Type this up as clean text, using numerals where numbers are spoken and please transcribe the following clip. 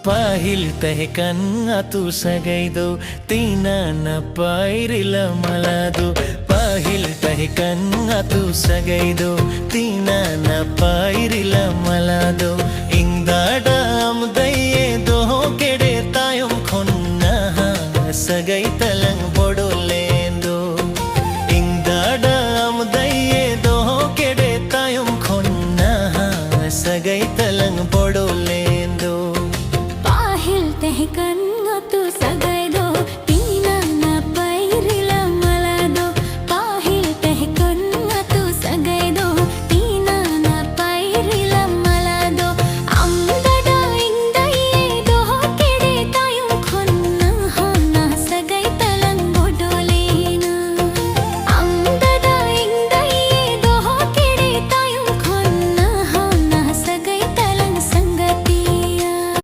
पाहिल तहकन तू सगैदो तीना न पायरिल मलादो पाहिल तहकन तू सगैदो तीना न पायरिल मलादो इंदाडाम दये दो केड़े तायम खुन्ना सगै तलंग बड़ो लेंदो इंदाडाम दये दो केड़े तायम खुन्ना सगै तलंग बड़ो लेंदो तहकन